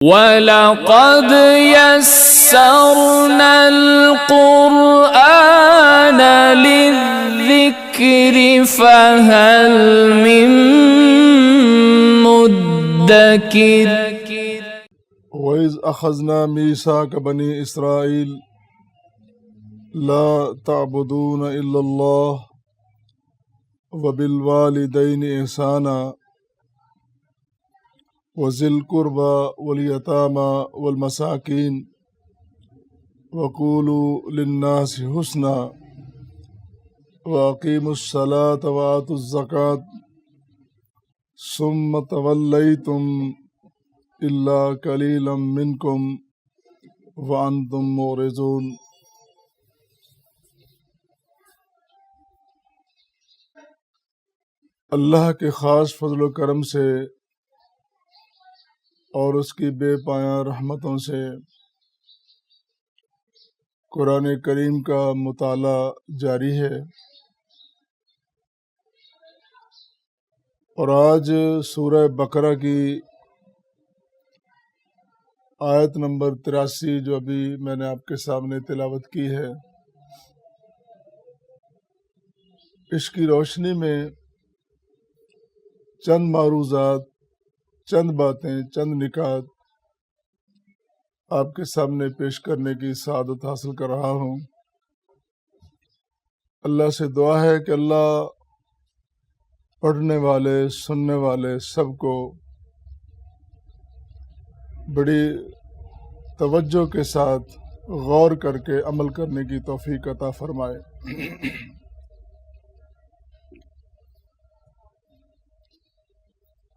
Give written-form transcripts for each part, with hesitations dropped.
وَلَقَدْ يَسَّرْنَا الْقُرْآنَ لِلذِّكْرِ فَهَلْ مِن مُّدَّكِرٍ وَإِذْ أَخَذْنَا مِيثَاقَ بَنِي إِسْرَائِيلَ لَا تَعْبُدُونَ إِلَّا اللَّهَ وَبِالْوَالِدَيْنِ إِحْسَانًا وَذِي الْقُرْبَى وَالْيَتَامَى وَالْمَسَاكِينِ وَقُولُوا لِلنَّاسِ حُسْنًا وَأَقِيمُوا الصَّلَاةَ وَآتُوا الزَّكَاةَ ثُمَّ تَوَلَّيْتُمْ إِلَّا قَلِيلًا مِّنكُمْ وَأَنتُم مُّعْرِضُونَ۔ اللہ کے خاص فضل و کرم سے اور اس کی بے پایاں رحمتوں سے قرآن کریم کا مطالعہ جاری ہے، اور آج سورہ بقرہ کی آیت نمبر 83 جو ابھی میں نے آپ کے سامنے تلاوت کی ہے، اس کی روشنی میں چند معروضات، چند باتیں، چند نکات آپ کے سامنے پیش کرنے کی سعادت حاصل کر رہا ہوں۔ اللہ سے دعا ہے کہ اللہ پڑھنے والے، سننے والے سب کو بڑی توجہ کے ساتھ غور کر کے عمل کرنے کی توفیق عطا فرمائے۔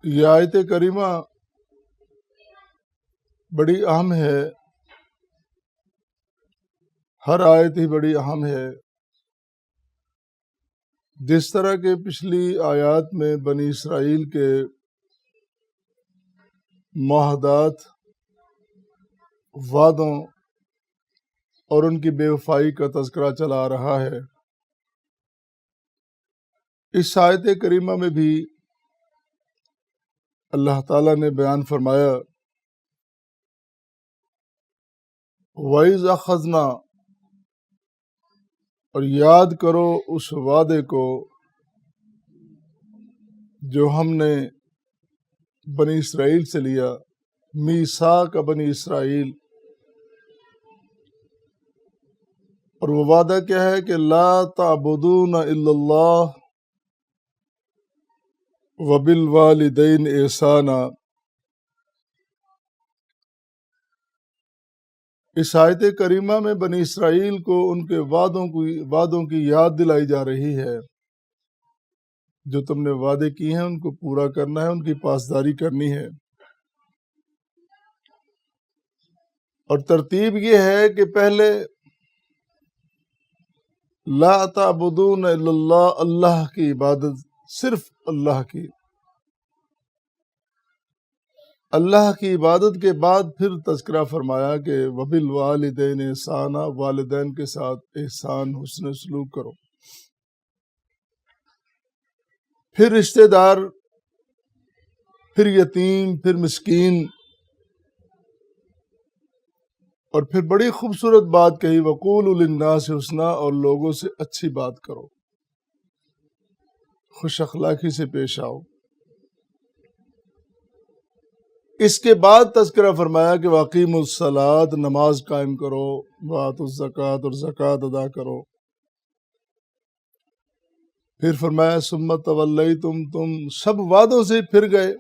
یہ آیت کریمہ بڑی اہم ہے، ہر آیت ہی بڑی اہم ہے۔ جس طرح کے پچھلی آیات میں بنی اسرائیل کے معاہدات، وعدوں اور ان کی بے وفائی کا تذکرہ چلا آ رہا ہے، اس آیت کریمہ میں بھی اللہ تعالیٰ نے بیان فرمایا وَإِذْ أَخَذْنَا، اور یاد کرو اس وعدے کو جو ہم نے بنی اسرائیل سے لیا، میثاق بنی اسرائیل۔ اور وہ وعدہ کیا ہے کہ لا تعبدون الا اللہ وبالوالدین احسانا۔ اس آیت کریمہ میں بنی اسرائیل کو ان کے وعدوں کی یاد دلائی جا رہی ہے۔ جو تم نے وعدے کیے ہیں ان کو پورا کرنا ہے، ان کی پاسداری کرنی ہے۔ اور ترتیب یہ ہے کہ پہلے لا تعبدون الا اللہ، اللہ کی عبادت، صرف اللہ کی عبادت کے بعد پھر تذکرہ فرمایا کہ وبالوالدین احسانا، والدین کے ساتھ احسان، حسن سلوک کرو۔ پھر رشتہ دار، پھر یتیم، پھر مسکین، اور پھر بڑی خوبصورت بات کہی وَقُولُوا لِلنَّاسِ حُسْنًا، اور لوگوں سے اچھی بات کرو، خوش اخلاقی سے پیش آؤ۔ اس کے بعد تذکرہ فرمایا کہ وَأَقِیمُوا الصَّلَاةَ، نماز قائم کرو، وَآتُوا الزَّکَاةَ، اور زکوٰۃ ادا کرو۔ پھر فرمایا ثُمَّ تَوَلَّیْتُمْ، تم سب وعدوں سے پھر گئے۔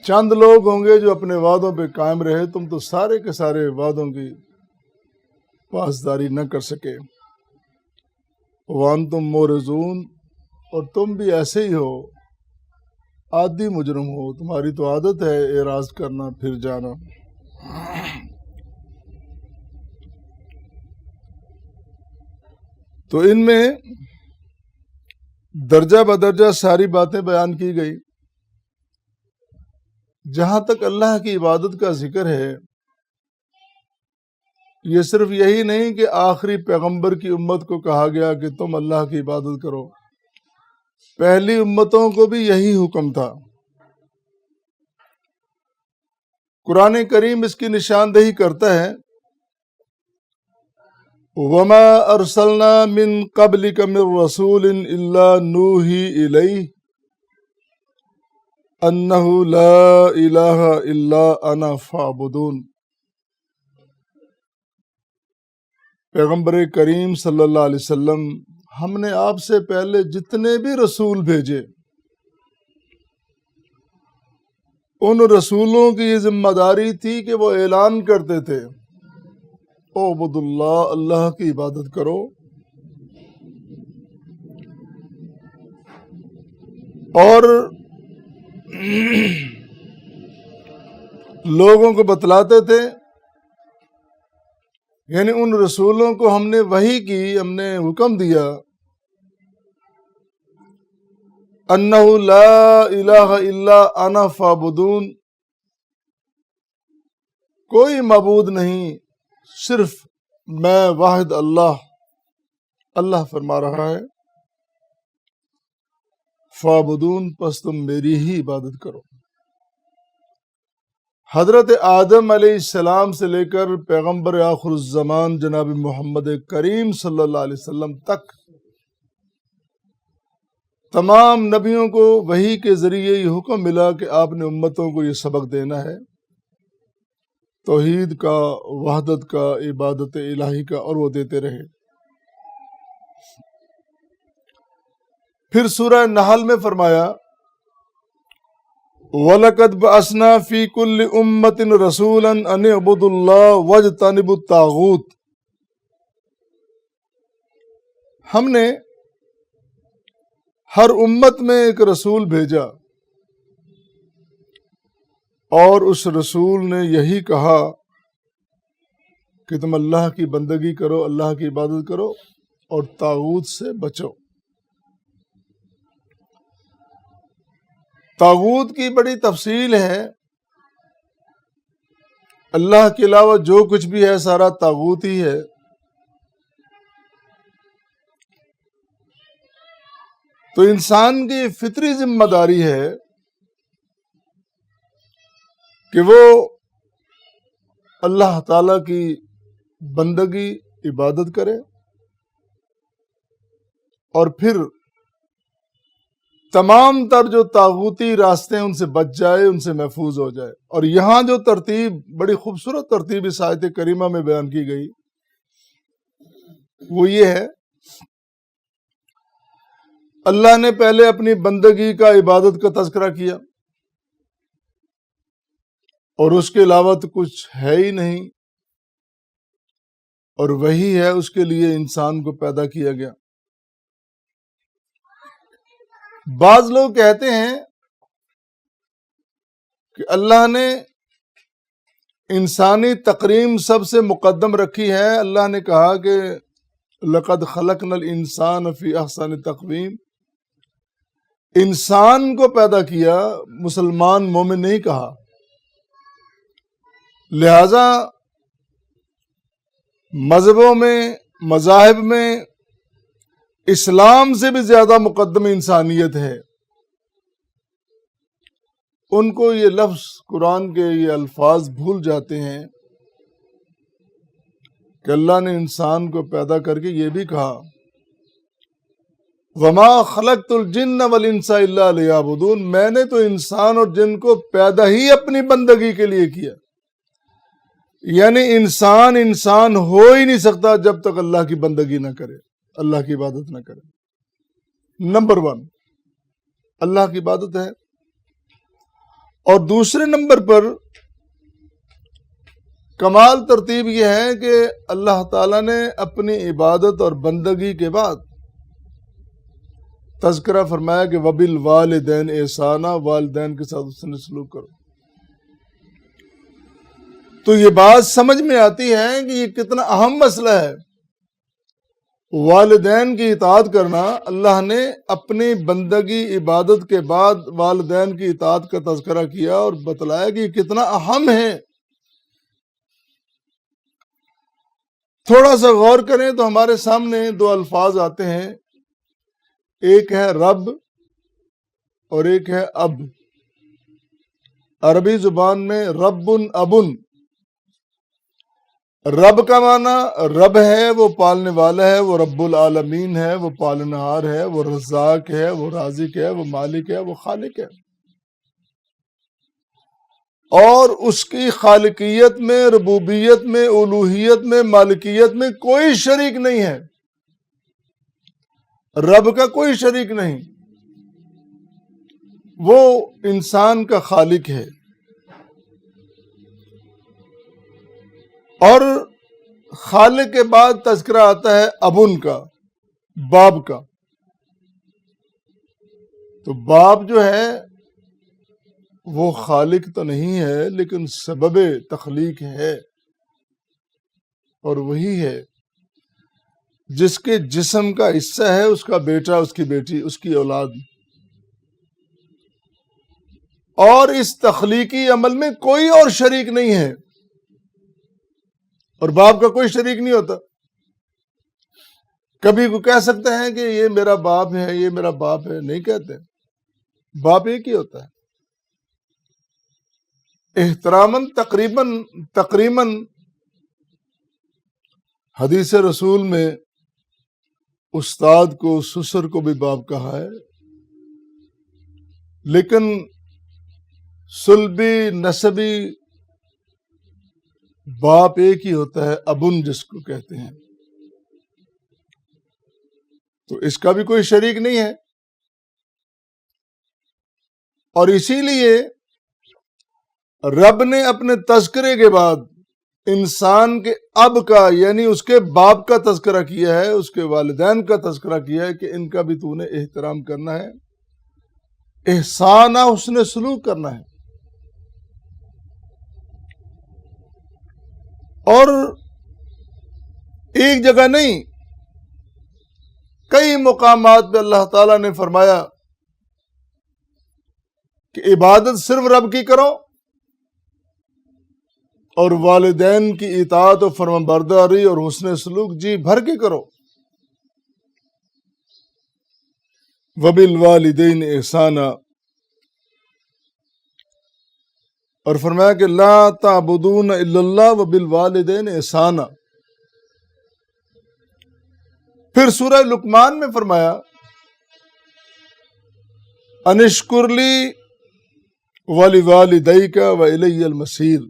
چند لوگ ہوں گے جو اپنے وعدوں پہ قائم رہے، تم تو سارے کے سارے وعدوں کی پاسداری نہ کر سکے۔ وَأَنْتُمْ مُعْرِضُونَ، اور تم بھی ایسے ہی ہو، عادی مجرم ہو، تمہاری تو عادت ہے اعراض کرنا، پھر جانا۔ تو ان میں درجہ بدرجہ ساری باتیں بیان کی گئی۔ جہاں تک اللہ کی عبادت کا ذکر ہے، یہ صرف یہی نہیں کہ آخری پیغمبر کی امت کو کہا گیا کہ تم اللہ کی عبادت کرو، پہلی امتوں کو بھی یہی حکم تھا۔ قرآن کریم اس کی نشاندہی کرتا ہے وَمَا أَرْسَلْنَا مِن قَبْلِكَ مِن رَّسُولٍ إِلَّا نُوحِي إِلَيْهِ أَنَّهُ لَا إِلَٰهَ إِلَّا أَنَا فَاعْبُدُونِ۔ پیغمبر کریم صلی اللہ علیہ وسلم، ہم نے آپ سے پہلے جتنے بھی رسول بھیجے، ان رسولوں کی یہ ذمہ داری تھی کہ وہ اعلان کرتے تھے اعبد اللہ، اللہ کی عبادت کرو، اور لوگوں کو بتلاتے تھے، یعنی ان رسولوں کو ہم نے وحی کی، ہم نے حکم دیا انہ لا الہ الا انا فاعبدون، کوئی معبود نہیں صرف میں واحد اللہ۔ اللہ فرما رہا ہے فاعبدون، پس تم میری ہی عبادت کرو۔ حضرت آدم علیہ السلام سے لے کر پیغمبر آخر الزمان جناب محمد کریم صلی اللہ علیہ وسلم تک تمام نبیوں کو وحی کے ذریعے یہ حکم ملا کہ آپ نے امتوں کو یہ سبق دینا ہے توحید کا، وحدت کا، عبادت الہی کا، اور وہ دیتے رہے۔ پھر سورہ نحل میں فرمایا وَلَقَدْ بَعَثْنَا فِي كُلِّ أُمَّةٍ رَسُولًا أَنِ اعْبُدُوا اللَّهَ وَاجْتَنِبُوا الطَّاغُوتَ، ہم نے ہر امت میں ایک رسول بھیجا اور اس رسول نے یہی کہا کہ تم اللہ کی بندگی کرو، اللہ کی عبادت کرو اور طاغوت سے بچو۔ طاغوت کی بڑی تفصیل ہے، اللہ کے علاوہ جو کچھ بھی ہے سارا طاغوت ہی ہے۔ تو انسان کی فطری ذمہ داری ہے کہ وہ اللہ تعالی کی بندگی، عبادت کرے اور پھر تمام تر جو طاغوتی راستے ہیں ان سے بچ جائے، ان سے محفوظ ہو جائے۔ اور یہاں جو ترتیب، بڑی خوبصورت ترتیب اس آیت کریمہ میں بیان کی گئی، وہ یہ ہے اللہ نے پہلے اپنی بندگی کا، عبادت کا تذکرہ کیا، اور اس کے علاوہ تو کچھ ہے ہی نہیں، اور وہی ہے اس کے لیے انسان کو پیدا کیا گیا۔ بعض لوگ کہتے ہیں کہ اللہ نے انسانی تقریم سب سے مقدم رکھی ہے۔ اللہ نے کہا کہ لَقَدْ خَلَقْنَا الْإِنسَانَ فِي أَحْسَنِ تَقْوِيمٍ، انسان کو پیدا کیا، مسلمان مومن نہیں کہا۔ لہذا مذہبوں میں، مذاہب میں اسلام سے بھی زیادہ مقدم انسانیت ہے۔ ان کو یہ لفظ، قرآن کے یہ الفاظ بھول جاتے ہیں کہ اللہ نے انسان کو پیدا کر کے یہ بھی کہا وَمَا خَلَقْتُ الْجِنَّ وَالْإِنسَ إِلَّا لِيَعْبُدُونَ، میں نے تو انسان اور جن کو پیدا ہی اپنی بندگی کے لیے کیا۔ یعنی انسان ہو ہی نہیں سکتا جب تک اللہ کی بندگی نہ کرے، اللہ کی عبادت نہ کرے۔ نمبر 1 اللہ کی عبادت ہے، اور دوسرے نمبر پر کمال ترتیب یہ ہے کہ اللہ تعالیٰ نے اپنی عبادت اور بندگی کے بعد تذکرہ فرمایا کہ وَبِالْوَالِدَيْنِ احسانا، والدین کے ساتھ حسن سلوک کرو۔ تو یہ بات سمجھ میں آتی ہے کہ یہ کتنا اہم مسئلہ ہے۔ والدین کی اطاعت کرنا، اللہ نے اپنی بندگی، عبادت کے بعد والدین کی اطاعت کا تذکرہ کیا اور بتلایا کہ یہ کتنا اہم ہے۔ تھوڑا سا غور کریں تو ہمارے سامنے 2 الفاظ آتے ہیں، ایک ہے رب اور ایک ہے اب۔ عربی زبان میں رب ابن، رب کا معنی رب ہے، وہ پالنے والا ہے، وہ رب العالمین ہے، وہ پالنہار ہے، وہ رزاق ہے، وہ رازق ہے، وہ مالک ہے، وہ خالق ہے، اور اس کی خالقیت میں، ربوبیت میں، الوہیت میں، مالکیت میں کوئی شریک نہیں ہے، رب کا کوئی شریک نہیں، وہ انسان کا خالق ہے۔ اور خالق کے بعد تذکرہ آتا ہے ابن کا، باپ کا۔ تو باپ جو ہے وہ خالق تو نہیں ہے، لیکن سبب تخلیق ہے، اور وہی ہے جس کے جسم کا حصہ ہے اس کا بیٹا، اس کی بیٹی، اس کی اولاد، اور اس تخلیقی عمل میں کوئی اور شریک نہیں ہے، اور باپ کا کوئی شریک نہیں ہوتا۔ کبھی کوئی کہہ سکتے ہیں کہ یہ میرا باپ ہے، یہ میرا باپ ہے، نہیں کہتے، باپ ایک ہی ہوتا ہے۔ احتراماً تقریباً حدیث رسول میں استاد کو، سسر کو بھی باپ کہا ہے، لیکن صلبی نسبی باپ ایک ہی ہوتا ہے، ابن جس کو کہتے ہیں۔ تو اس کا بھی کوئی شریک نہیں ہے، اور اسی لیے رب نے اپنے تذکرے کے بعد انسان کے اب کا، یعنی اس کے باپ کا تذکرہ کیا ہے، اس کے والدین کا تذکرہ کیا ہے کہ ان کا بھی تو نے احترام کرنا ہے، احسان حسن سلوک کرنا ہے۔ اور ایک جگہ نہیں، کئی مقامات پہ اللہ تعالیٰ نے فرمایا کہ عبادت صرف رب کی کرو، اور والدین کی اطاعت و فرمانبرداری اور حسن سلوک جی بھر کے کرو۔ وَبِالْوَالِدَيْنِ احسانا، اور فرمایا کہ لا تعبدون الا اللہ وبالوالدین احسانا۔ پھر سورہ لقمان میں فرمایا ان اشکر لی ولوالدیک والی المصیر،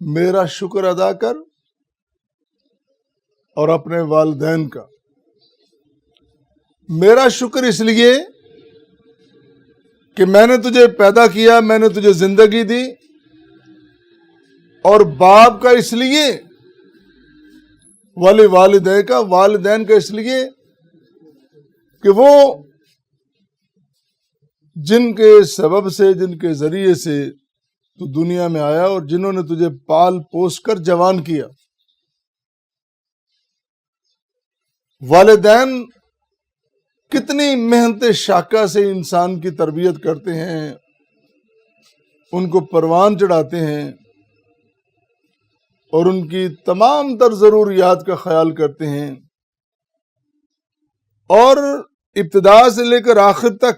میرا شکر ادا کر اور اپنے والدین کا۔ میرا شکر اس لیے کہ میں نے تجھے پیدا کیا، میں نے تجھے زندگی دی، اور باپ کا اس لیے، والدین کا اس لیے کہ وہ جن کے سبب سے، جن کے ذریعے سے تو دنیا میں آیا، اور جنہوں نے تجھے پال پوس کر جوان کیا۔ والدین کتنی محنت شاقہ سے انسان کی تربیت کرتے ہیں، ان کو پروان چڑھاتے ہیں، اور ان کی تمام تر ضروریات کا خیال کرتے ہیں، اور ابتدا سے لے کر آخر تک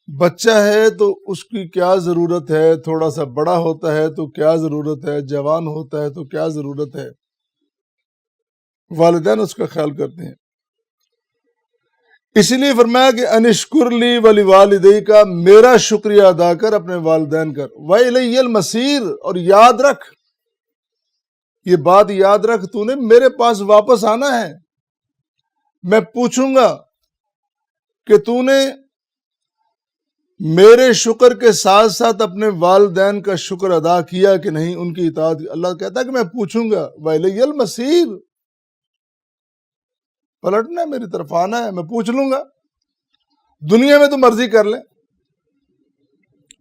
بچہ ہے تو اس کی کیا ضرورت ہے، تھوڑا سا بڑا ہوتا ہے تو کیا ضرورت ہے، جوان ہوتا ہے تو کیا ضرورت ہے، والدین اس کا خیال کرتے ہیں۔ اسی لیے فرمایا کہ انشکر لی ولوالدیک، میرا شکریہ ادا کر، اپنے والدین کر، وَإِلَيَّ الْمَصِيرُ، اور یاد رکھ، یہ بات یاد رکھ، تو نے میرے پاس واپس آنا ہے، میں پوچھوں گا کہ تو نے میرے شکر کے ساتھ ساتھ اپنے والدین کا شکر ادا کیا کہ نہیں، ان کی اطاعت کی۔ اللہ کہتا ہے کہ میں پوچھوں گا، وَإِلَيَّ الْمَصِيرُ، پلٹنا ہے، میری طرف آنا ہے، میں پوچھ لوں گا، دنیا میں تو مرضی کر لیں۔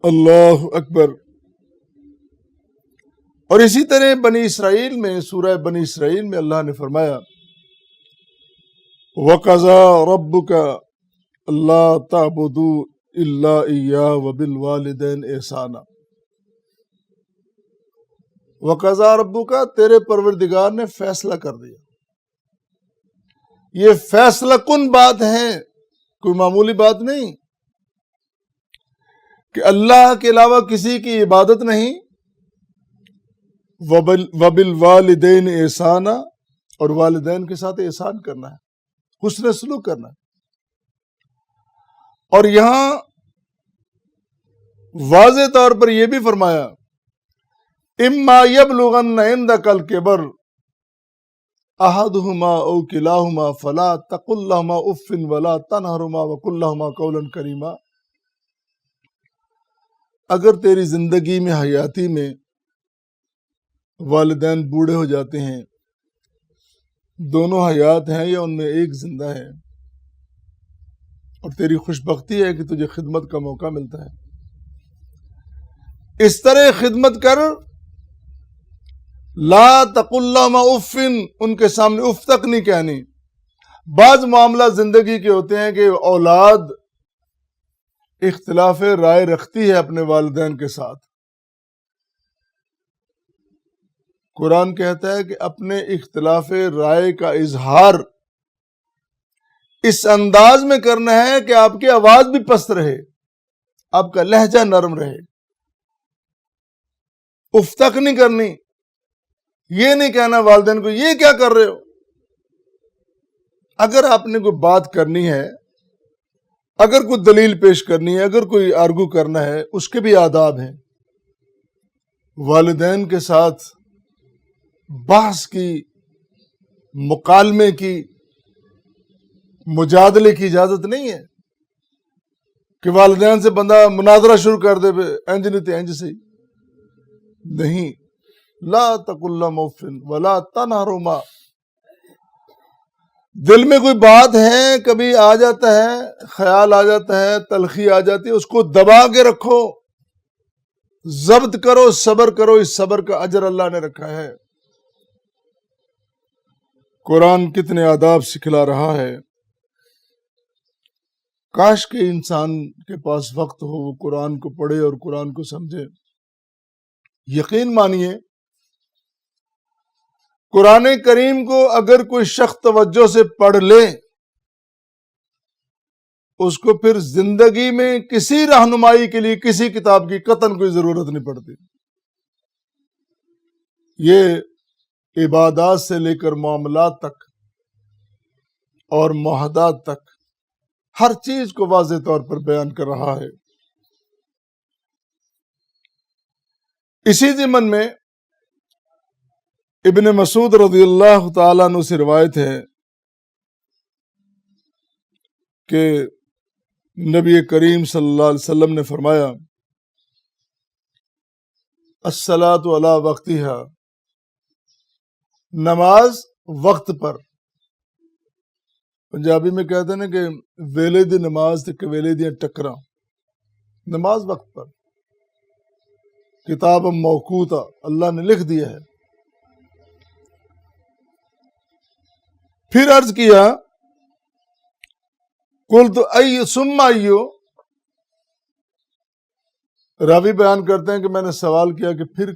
اللہ اکبر۔ اور اسی طرح بنی اسرائیل میں، سورہ بنی اسرائیل میں اللہ نے فرمایا وَقَضَىٰ رَبُّكَ أَلَّا تَعْبُدُوا إِلَّا إِيَّاهُ وَبِالْوَالِدَيْنِ إِحْسَانًا۔ وَقَضَىٰ رَبُّكَ، تیرے پروردگار نے فیصلہ کر دیا۔ یہ فیصلہ کن بات ہے کوئی معمولی بات نہیں کہ اللہ کے علاوہ کسی کی عبادت نہیں. وبالوالدین احسانا، اور والدین کے ساتھ احسان کرنا ہے، حسن سلوک کرنا ہے. اور یہاں واضح طور پر یہ بھی فرمایا اما یبلغن عندک الکبر احدہما او کلاہما فلا تقل لہما اف ولا تنہرہما وقل لہما قولا کریما. اگر تیری زندگی میں حیاتی میں والدین بوڑھے ہو جاتے ہیں، دونوں حیات ہیں یا ان میں ایک زندہ ہے، اور تیری خوش بختی ہے کہ تجھے خدمت کا موقع ملتا ہے، اس طرح خدمت کر. لا تقل لہما اف، ان کے سامنے اف تک نہیں کہنی. بعض معاملات زندگی کے ہوتے ہیں کہ اولاد اختلاف رائے رکھتی ہے اپنے والدین کے ساتھ. قرآن کہتا ہے کہ اپنے اختلاف رائے کا اظہار اس انداز میں کرنا ہے کہ آپ کی آواز بھی پست رہے، آپ کا لہجہ نرم رہے. اف تک نہیں کرنی، یہ نہیں کہنا والدین کو یہ کیا کر رہے ہو. اگر آپ نے کوئی بات کرنی ہے، اگر کوئی دلیل پیش کرنی ہے، اگر کوئی آرگو کرنا ہے، اس کے بھی آداب ہیں. والدین کے ساتھ بحث کی، مکالمے کی، مجادلے کی اجازت نہیں ہے کہ والدین سے بندہ مناظرہ شروع کر دے، انج نہیں تے انج سے نہیں. لا تقل لہما اف ولا تنہرہما. دل میں کوئی بات ہے، کبھی آ جاتا ہے، خیال آ جاتا ہے، تلخی آ جاتی ہے، اس کو دبا کے رکھو، ضبط کرو، صبر کرو. اس صبر کا اجر اللہ نے رکھا ہے. قرآن کتنے آداب سکھلا رہا ہے. کاش کہ انسان کے پاس وقت ہو، وہ قرآن کو پڑھے اور قرآن کو سمجھے. یقین مانیے، قرآن کریم کو اگر کوئی شخص توجہ سے پڑھ لے، اس کو پھر زندگی میں کسی رہنمائی کے لیے کسی کتاب کی قطعاً کوئی ضرورت نہیں پڑتی. یہ عبادات سے لے کر معاملات تک اور معاہدات تک ہر چیز کو واضح طور پر بیان کر رہا ہے. اسی ضمن میں ابن مسعود رضی اللہ تعالیٰ عنہ سے روایت ہے کہ نبی کریم صلی اللہ علیہ وسلم نے فرمایا الصلاۃ علی وقتہا، نماز وقت پر. پنجابی میں کہتے ہیں نا کہ ویلے دی نماز تے ویلے دیاں ٹکراں. نماز وقت پر، کتاب موقوتا، اللہ نے لکھ دیا ہے. پھر عرض کیا قلت ای ثم ایو، راوی بیان کرتے ہیں کہ میں نے سوال کیا کہ پھر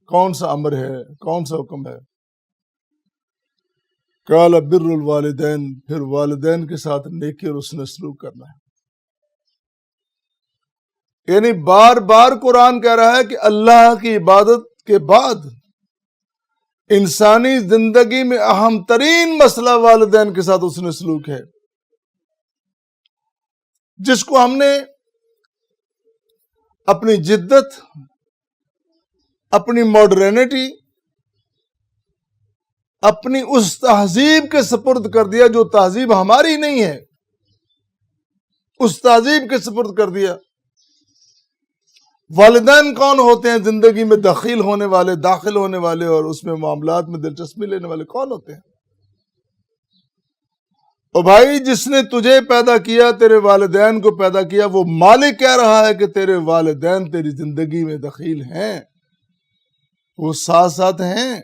کون سا امر ہے، کون سا حکم ہے. قال بر الوالدین، پھر والدین کے ساتھ نیکی اور حسن سلوک کرنا ہے. یعنی بار بار قرآن کہہ رہا ہے کہ اللہ کی عبادت کے بعد انسانی زندگی میں اہم ترین مسئلہ والدین کے ساتھ حسن سلوک ہے، جس کو ہم نے اپنی جدت، اپنی ماڈرنٹی، اپنی اس تہذیب کے سپرد کر دیا جو تہذیب ہماری نہیں ہے، اس تہذیب کے سپرد کر دیا. والدین کون ہوتے ہیں زندگی میں داخل ہونے والے اور اس میں معاملات میں دلچسپی لینے والے کون ہوتے ہیں؟ اور بھائی، جس نے تجھے پیدا کیا، تیرے والدین کو پیدا کیا، وہ مالک کہہ رہا ہے کہ تیرے والدین تیری زندگی میں دخیل ہیں، وہ ساتھ ساتھ ہیں.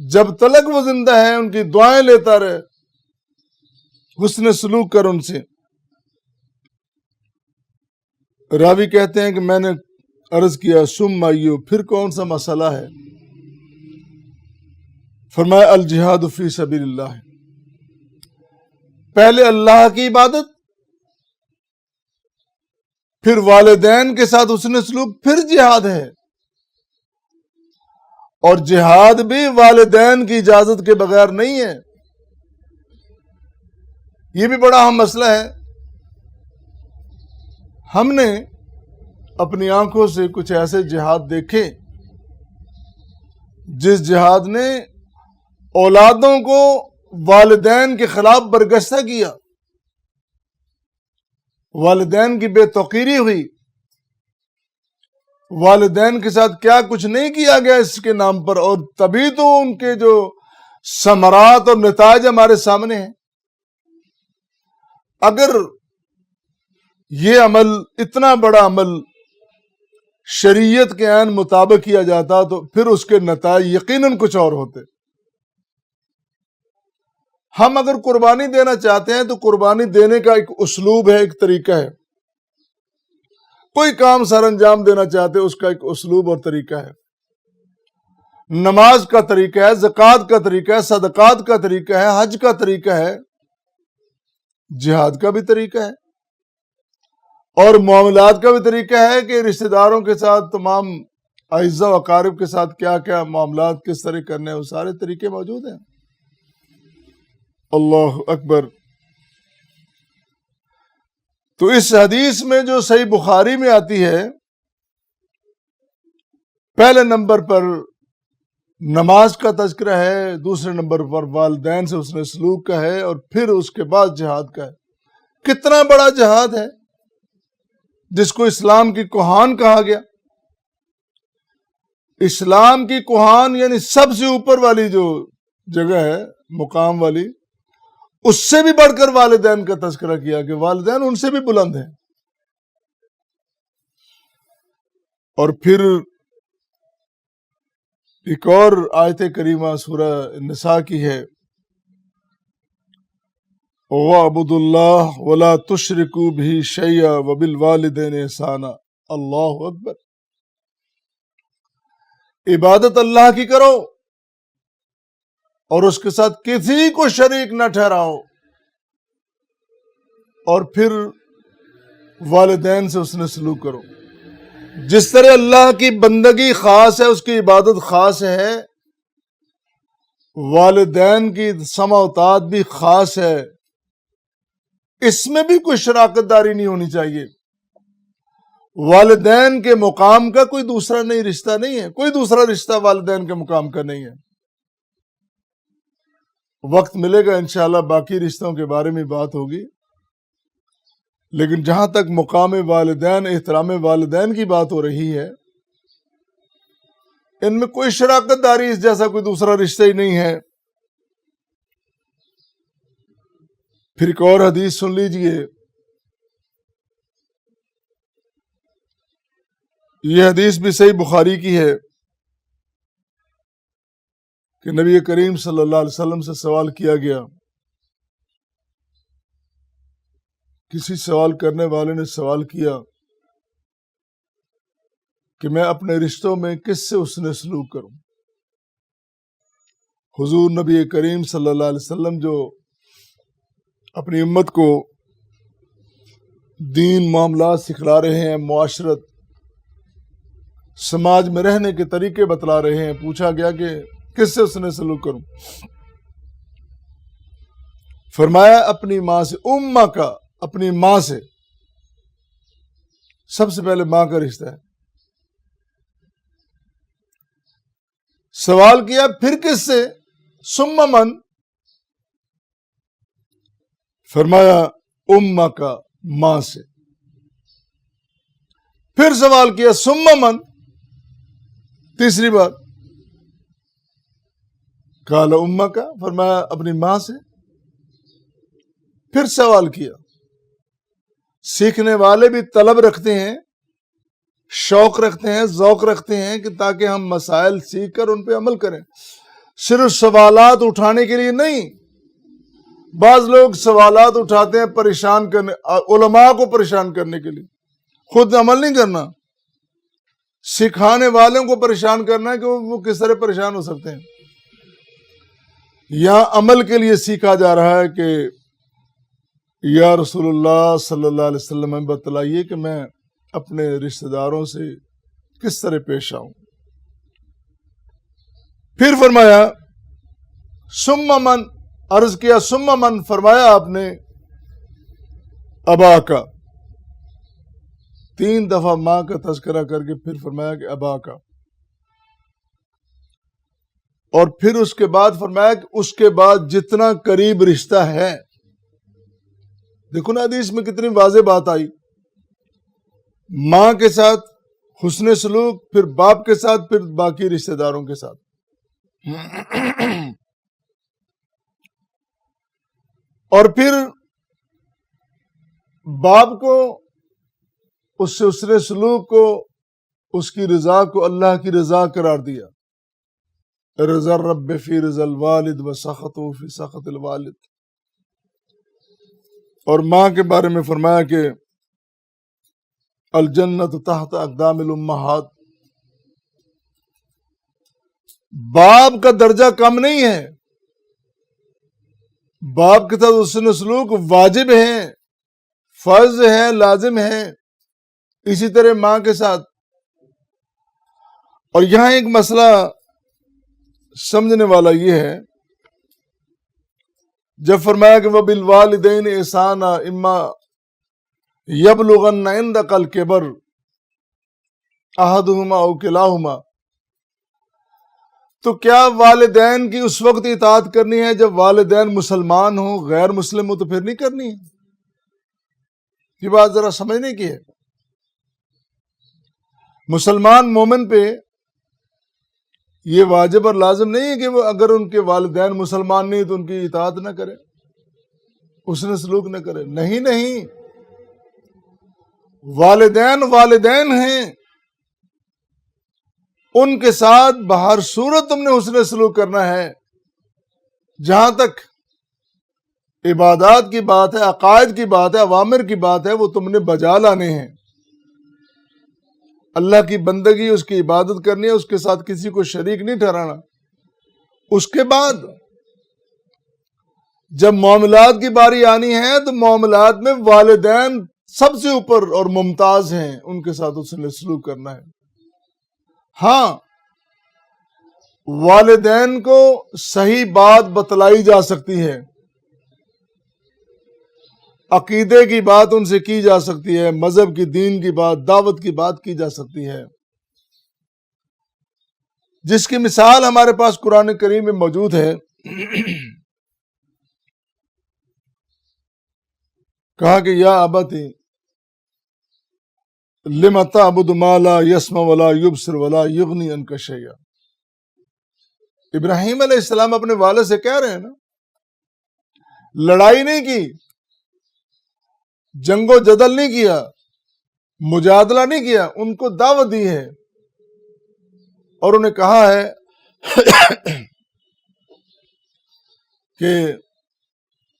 جب تلک وہ زندہ ہیں ان کی دعائیں لیتا رہے، حسن سلوک کر ان سے. راوی کہتے ہیں کہ میں نے عرض کیا ثم ایو، پھر کون سا مسئلہ ہے؟ فرمایا الجہاد فی سبیل اللہ، پہلے اللہ کی عبادت، پھر والدین کے ساتھ حسن سلوک، پھر جہاد ہے. اور جہاد بھی والدین کی اجازت کے بغیر نہیں ہے. یہ بھی بڑا اہم مسئلہ ہے. ہم نے اپنی آنکھوں سے کچھ ایسے جہاد دیکھے جس جہاد نے اولادوں کو والدین کے خلاف برگشتہ کیا، والدین کی بے توقیری ہوئی، والدین کے ساتھ کیا کچھ نہیں کیا گیا اس کے نام پر، اور تبھی تو ان کے جو ثمرات اور نتائج ہمارے سامنے ہیں. اگر یہ عمل، اتنا بڑا عمل شریعت کے عین مطابق کیا جاتا تو پھر اس کے نتائج یقیناً کچھ اور ہوتے. ہم اگر قربانی دینا چاہتے ہیں تو قربانی دینے کا ایک اسلوب ہے، ایک طریقہ ہے. کوئی کام سر انجام دینا چاہتے اس کا ایک اسلوب اور طریقہ ہے. نماز کا طریقہ ہے، زکوٰۃ کا طریقہ ہے، صدقات کا طریقہ ہے، حج کا طریقہ ہے، جہاد کا بھی طریقہ ہے، اور معاملات کا بھی طریقہ ہے کہ رشتہ داروں کے ساتھ، تمام اعزاء و اقارب کے ساتھ کیا کیا معاملات کس طرح کرنے ہیں، وہ سارے طریقے موجود ہیں. اللہ اکبر. تو اس حدیث میں جو صحیح بخاری میں آتی ہے، پہلے نمبر پر نماز کا تذکرہ ہے، دوسرے نمبر پر والدین سے حسن سلوک کا ہے، اور پھر اس کے بعد جہاد کا ہے. کتنا بڑا جہاد ہے جس کو اسلام کی کوہان کہا گیا. اسلام کی کوہان یعنی سب سے اوپر والی جو جگہ ہے، مقام والی، اس سے بھی بڑھ کر والدین کا تذکرہ کیا کہ والدین ان سے بھی بلند ہیں. اور پھر ایک اور آیت کریمہ سورہ نساء کی ہے، وَاعْبُدُوا اللَّهَ وَلَا تُشْرِكُوا بِهِ شَيْئًا وَبِالْوَالِدَيْنِ إِحْسَانًا. اللہ اکبر. عبادت اللہ کی کرو اور اس کے ساتھ کسی کو شریک نہ ٹھہراؤ، اور پھر والدین سے حسن سلوک کرو. جس طرح اللہ کی بندگی خاص ہے، اس کی عبادت خاص ہے، والدین کی سمع و طاعت بھی خاص ہے. اس میں بھی کوئی شراکت داری نہیں ہونی چاہیے. والدین کے مقام کا کوئی دوسرا نہیں رشتہ نہیں ہے، کوئی دوسرا رشتہ والدین کے مقام کا نہیں ہے. وقت ملے گا انشاءاللہ باقی رشتوں کے بارے میں بات ہوگی، لیکن جہاں تک مقام والدین، احترام والدین کی بات ہو رہی ہے، ان میں کوئی شراکت داری اس جیسا کوئی دوسرا رشتہ ہی نہیں ہے. پھر ایک اور حدیث سن لیجئے. یہ حدیث بھی صحیح بخاری کی ہے کہ نبی کریم صلی اللہ علیہ وسلم سے سوال کیا گیا. کسی سوال کرنے والے نے سوال کیا کہ میں اپنے رشتوں میں کس سے حسن سلوک کروں. حضور نبی کریم صلی اللہ علیہ وسلم جو اپنی امت کو دین، معاملات سکھلا رہے ہیں، معاشرت، سماج میں رہنے کے طریقے بتلا رہے ہیں، پوچھا گیا کہ کس سے حسن سلوک کروں. فرمایا اپنی ماں سے. امہ کا، اپنی ماں سے. سب سے پہلے ماں کا رشتہ ہے. سوال کیا پھر کس سے؟ ثم من. فرمایا امہ کا، ماں سے. پھر سوال کیا ثم من، تیسری بار. قال امہ کا، فرمایا اپنی ماں سے. پھر سوال کیا. سیکھنے والے بھی طلب رکھتے ہیں، شوق رکھتے ہیں، ذوق رکھتے ہیں کہ تاکہ ہم مسائل سیکھ کر ان پہ عمل کریں، صرف سوالات اٹھانے کے لیے نہیں. بعض لوگ سوالات اٹھاتے ہیں پریشان کرنے، علماء کو پریشان کرنے کے لیے، خود عمل نہیں کرنا. سکھانے والوں کو پریشان کرنا ہے کہ وہ کس طرح پریشان ہو سکتے ہیں. یہاں عمل کے لیے سیکھا جا رہا ہے کہ یا رسول اللہ صلی اللہ علیہ وسلم ہمیں بتلائیے کہ میں اپنے رشتہ داروں سے کس طرح پیش آؤں. پھر فرمایا ثم من، عرض کیا ثم من، فرمایا آپ نے ابا کا، 3 دفعہ ماں کا تذکرہ کر کے پھر فرمایا کہ ابا کا، اور پھر اس کے بعد فرمایا کہ اس کے بعد جتنا قریب رشتہ ہے. دیکھو نا حدیث میں کتنی واضح بات آئی، ماں کے ساتھ حسن سلوک، پھر باپ کے ساتھ، پھر باقی رشتہ داروں کے ساتھ. اور پھر باپ کو اس سے حسن سلوک کو، اس کی رضا کو اللہ کی رضا قرار دیا. رضا الرب فی رضا الوالد و سخطہ فی سخط الوالد. اور ماں کے بارے میں فرمایا کہ الجنت تحت اقدام الامہات. باپ کا درجہ کم نہیں ہے، باپ کے ساتھ حسن سلوک واجب ہے، فرض ہے، لازم ہے. اسی طرح ماں کے ساتھ. اور یہاں ایک مسئلہ سمجھنے والا یہ ہے، جب فرمایا کہ وَبِالْوَالِدَيْنِ إِحْسَانًا إِمَّا يَبْلُغَنَّ عِندَكَ الْكِبَرَ أَحَدُهُمَا أَوْ كِلَاهُمَا، تو کیا والدین کی اس وقت اطاعت کرنی ہے جب والدین مسلمان ہوں، غیر مسلم ہوں تو پھر نہیں کرنی ہے؟ یہ بات ذرا سمجھنے کی ہے. مسلمان مومن پہ یہ واجب اور لازم نہیں ہے کہ وہ اگر ان کے والدین مسلمان نہیں تو ان کی اطاعت نہ کرے، حسن سلوک نہ کرے. نہیں، والدین والدین ہیں، ان کے ساتھ بہر صورت تم نے حسن سلوک کرنا ہے. جہاں تک عبادات کی بات ہے، عقائد کی بات ہے، اوامر کی بات ہے، وہ تم نے بجا لانے ہیں. اللہ کی بندگی، اس کی عبادت کرنی ہے، اس کے ساتھ کسی کو شریک نہیں ٹھہرانا. اس کے بعد جب معاملات کی باری آنی ہے تو معاملات میں والدین سب سے اوپر اور ممتاز ہیں، ان کے ساتھ اس نے سلوک کرنا ہے. ہاں، والدین کو صحیح بات بتلائی جا سکتی ہے، عقیدے کی بات ان سے کی جا سکتی ہے، مذہب کی، دین کی بات، دعوت کی بات کی جا سکتی ہے، جس کی مثال ہمارے پاس قرآن کریم میں موجود ہے. کہا کہ یا ابتی لم تعبد ما لا يسمع ولا يبصر ولا يغني عنك شيئا. ابراہیم علیہ السلام اپنے والد سے کہہ رہے ہیں نا، لڑائی نہیں کی، جنگ و جدل نہیں کیا، مجادلہ نہیں کیا، ان کو دعوت دی ہے اور انہیں کہا ہے کہ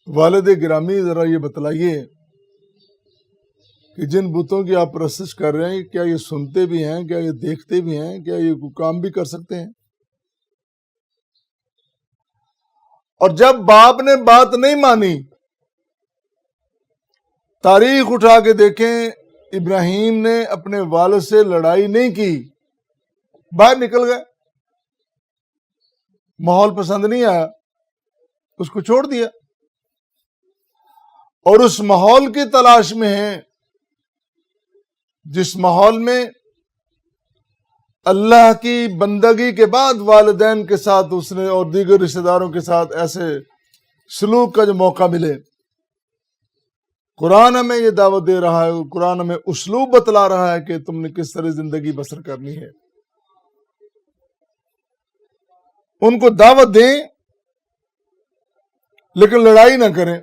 والد گرامی ذرا یہ بتلائیے کہ جن بتوں کی آپ پرستش کر رہے ہیں کیا یہ سنتے بھی ہیں، کیا یہ دیکھتے بھی ہیں، کیا یہ کوئی کام بھی کر سکتے ہیں؟ اور جب باپ نے بات نہیں مانی، تاریخ اٹھا کے دیکھیں، ابراہیم نے اپنے والد سے لڑائی نہیں کی، باہر نکل گئے، ماحول پسند نہیں آیا، اس کو چھوڑ دیا، اور اس ماحول کی تلاش میں ہیں جس ماحول میں اللہ کی بندگی کے بعد والدین کے ساتھ اس نے اور دیگر رشتہ داروں کے ساتھ ایسے سلوک کا جو موقع ملے. قرآن ہمیں یہ دعوت دے رہا ہے، قرآن ہمیں اسلوب بتلا رہا ہے کہ تم نے کس طرح زندگی بسر کرنی ہے. ان کو دعوت دیں لیکن لڑائی نہ کریں.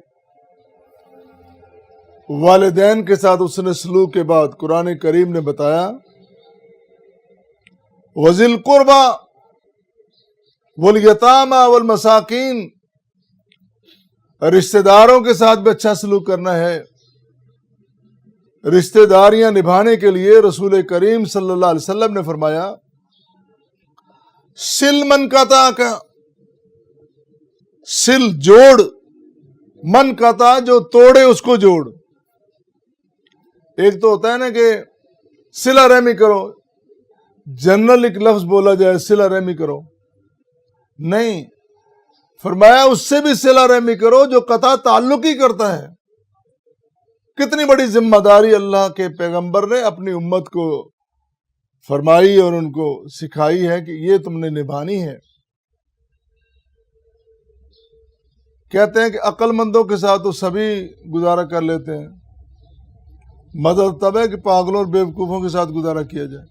والدین کے ساتھ اس نے سلوک کے بعد قرآن کریم نے بتایا وَذِي الْقُرْبَى وَالْيَتَامَى وَالْمَسَاكِينَ، رشتہ داروں کے ساتھ بھی اچھا سلوک کرنا ہے. رشتہ داریاں نبھانے کے لیے رسول کریم صلی اللہ علیہ وسلم نے فرمایا سل من قطعک، سل جوڑ من قطع جو توڑے اس کو جوڑ. ایک تو ہوتا ہے نا کہ صلہ رحمی کرو، جنرل ایک لفظ بولا جائے صلہ رحمی کرو، نہیں، فرمایا اس سے بھی صلہ رحمی کرو جو قطع تعلق ہی کرتا ہے. کتنی بڑی ذمہ داری اللہ کے پیغمبر نے اپنی امت کو فرمائی اور ان کو سکھائی ہے کہ یہ تم نے نبھانی ہے. کہتے ہیں کہ عقل مندوں کے ساتھ تو سبھی گزارا کر لیتے ہیں، مدد تب ہے کہ پاگلوں اور بیوقوفوں کے ساتھ گزارا کیا جائے.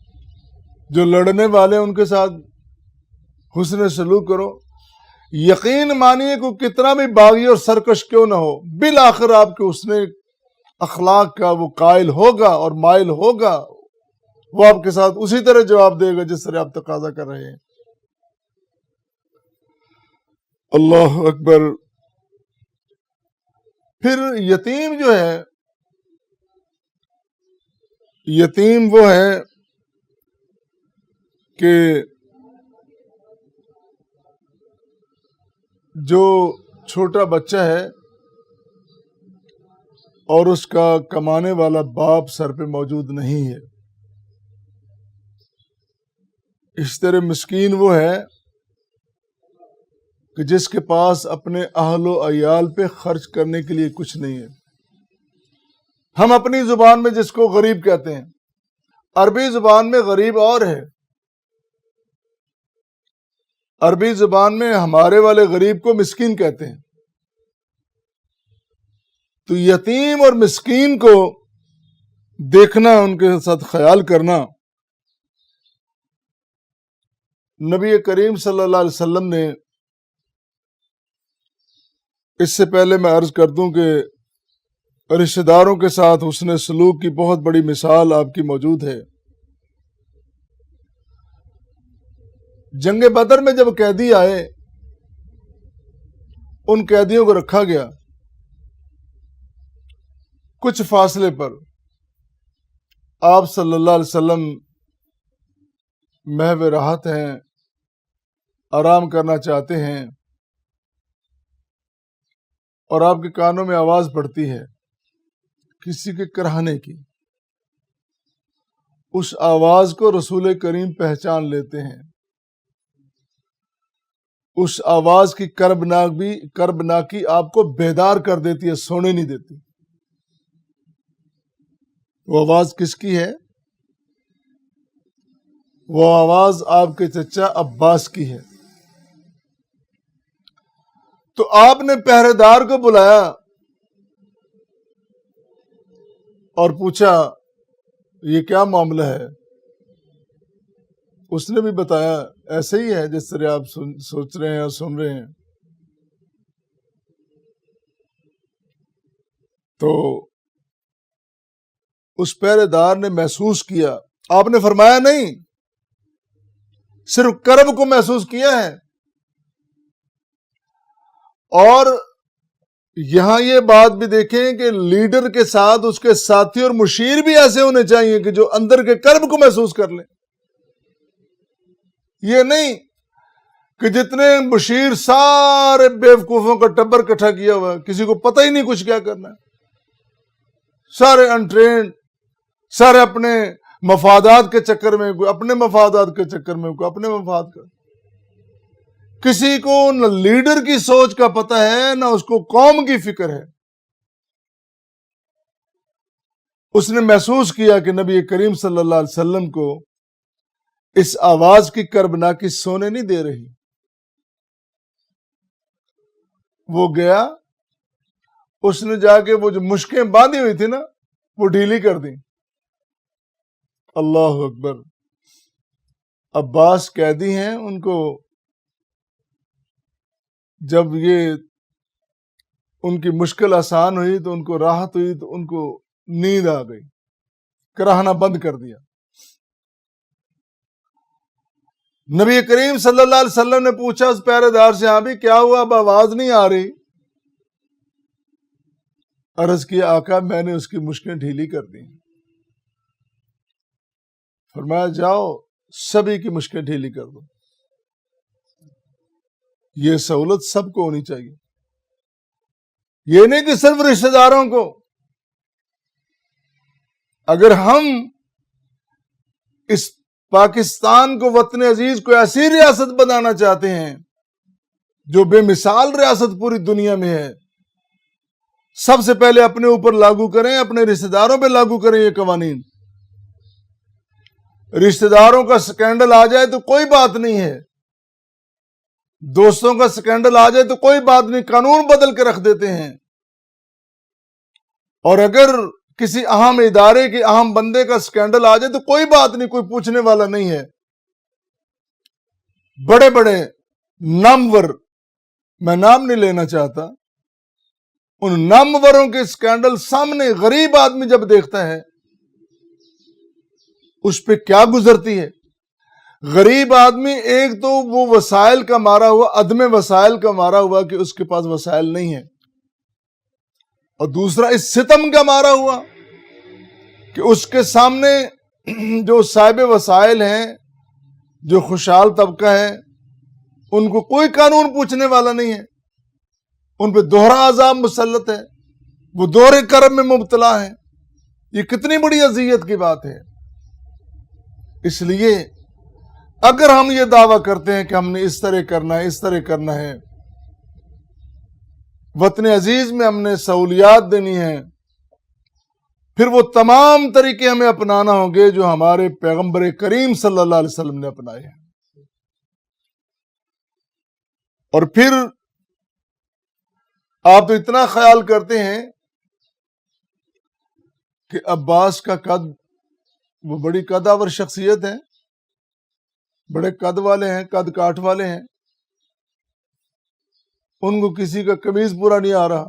جو لڑنے والے ان کے ساتھ حسن سلوک کرو. یقین مانیے کہ کتنا بھی باغی اور سرکش کیوں نہ ہو، بالآخر آپ کے حسن اخلاق کا وہ قائل ہوگا اور مائل ہوگا. وہ آپ کے ساتھ اسی طرح جواب دے گا جس طرح آپ تقاضا کر رہے ہیں. اللہ اکبر. پھر یتیم جو ہے، یتیم وہ ہے کہ جو چھوٹا بچہ ہے اور اس کا کمانے والا باپ سر پہ موجود نہیں ہے. اس طرح مسکین وہ ہے کہ جس کے پاس اپنے اہل و عیال پہ خرچ کرنے کے لیے کچھ نہیں ہے. ہم اپنی زبان میں جس کو غریب کہتے ہیں، عربی زبان میں غریب اور ہے. عربی زبان میں ہمارے والے غریب کو مسکین کہتے ہیں. تو یتیم اور مسکین کو دیکھنا، ان کے ساتھ خیال کرنا، نبی کریم صلی اللہ علیہ وسلم نے، اس سے پہلے میں عرض کر دوں کہ رشتہ داروں کے ساتھ حسن سلوک کی بہت بڑی مثال آپ کی موجود ہے. جنگ بدر میں جب قیدی آئے، ان قیدیوں کو رکھا گیا کچھ فاصلے پر. آپ صلی اللہ علیہ وسلم محو راحت ہیں، آرام کرنا چاہتے ہیں، اور آپ کے کانوں میں آواز پڑتی ہے کسی کے کراہنے کی. اس آواز کو رسول کریم پہچان لیتے ہیں. اس آواز کی کربناکی آپ کو بیدار کر دیتی ہے، سونے نہیں دیتی. وہ آواز کس کی ہے؟ وہ آواز آپ کے چچا عباس کی ہے. تو آپ نے پہرے دار کو بلایا اور پوچھا یہ کیا معاملہ ہے؟ اس نے بھی بتایا ایسے ہی ہے جس طرح آپ سوچ رہے ہیں اور سن رہے ہیں. تو اس پہرے دار نے محسوس کیا. آپ نے فرمایا نہیں، صرف کرب کو محسوس کیا ہے. اور یہاں یہ بات بھی دیکھیں کہ لیڈر کے ساتھ اس کے ساتھی اور مشیر بھی ایسے ہونے چاہیے کہ جو اندر کے کرب کو محسوس کر لیں. یہ نہیں کہ جتنے مشیر سارے بیوقوفوں کا ٹبر اکٹھا کیا ہوا ہے، کسی کو پتہ ہی نہیں کچھ کیا کرنا ہے، سارے انٹرینڈ، سارے اپنے مفادات کے چکر میں، کوئی اپنے مفادات کے چکر میں، کوئی اپنے مفاد کا. کسی کو نہ لیڈر کی سوچ کا پتہ ہے نہ اس کو قوم کی فکر ہے. اس نے محسوس کیا کہ نبی کریم صلی اللہ علیہ وسلم کو اس آواز کی کربناکی سونے نہیں دے رہی. وہ گیا، اس نے جا کے وہ جو مشکیں باندھی ہوئی تھی نا وہ ڈھیلی کر دی. اللہ اکبر. عباس قیدی ہیں، ان کو جب یہ ان کی مشکل آسان ہوئی تو ان کو راحت ہوئی تو ان کو نیند آ گئی، کراہنا بند کر دیا. نبی کریم صلی اللہ علیہ وسلم نے پوچھا اس پہرے دار سے، ہاں بھی کیا ہوا، اب آواز نہیں آ رہی؟ عرض کیا آقا میں نے اس کی مشکیں ڈھیلی کر دی. فرمایا جاؤ سبھی کی مشکیں ڈھیلی کر دو. یہ سہولت سب کو ہونی چاہیے. یہ نہیں کہ صرف رشتہ داروں کو. اگر ہم اس پاکستان کو، وطن عزیز کو ایسی ریاست بنانا چاہتے ہیں جو بے مثال ریاست پوری دنیا میں ہے، سب سے پہلے اپنے اوپر لاگو کریں، اپنے رشتہ داروں پہ لاگو کریں یہ قوانین. رشتہ داروں کا سکینڈل آ جائے تو کوئی بات نہیں ہے، دوستوں کا سکینڈل آ جائے تو کوئی بات نہیں، قانون بدل کے رکھ دیتے ہیں. اور اگر کسی اہم ادارے کے اہم بندے کا سکینڈل آ جائے تو کوئی بات نہیں، کوئی پوچھنے والا نہیں ہے. بڑے بڑے نامور، میں نام نہیں لینا چاہتا، ان ناموروں کے سکینڈل سامنے غریب آدمی جب دیکھتا ہے اس پہ کیا گزرتی ہے. غریب آدمی ایک تو وہ وسائل کا مارا ہوا، عدم وسائل کا مارا ہوا کہ اس کے پاس وسائل نہیں ہے، اور دوسرا اس ستم کا مارا ہوا کہ اس کے سامنے جو صاحب وسائل ہیں، جو خوشحال طبقہ ہے، ان کو کوئی قانون پوچھنے والا نہیں ہے، ان پہ دوہرا عذاب مسلط ہے، وہ دوہرے کرم میں مبتلا ہے. یہ کتنی بڑی اذیت کی بات ہے. اس لیے اگر ہم یہ دعویٰ کرتے ہیں کہ ہم نے اس طرح کرنا ہے، اس طرح کرنا ہے، وطن عزیز میں ہم نے سہولیات دینی ہے، پھر وہ تمام طریقے ہمیں اپنانا ہوں گے جو ہمارے پیغمبر کریم صلی اللہ علیہ وسلم نے اپنائے ہیں. اور پھر آپ تو اتنا خیال کرتے ہیں کہ عباس کا قد، وہ بڑی قدآور شخصیت ہے، بڑے قد والے ہیں، قد کاٹ والے ہیں، ان کو کسی کا قمیض پورا نہیں آ رہا،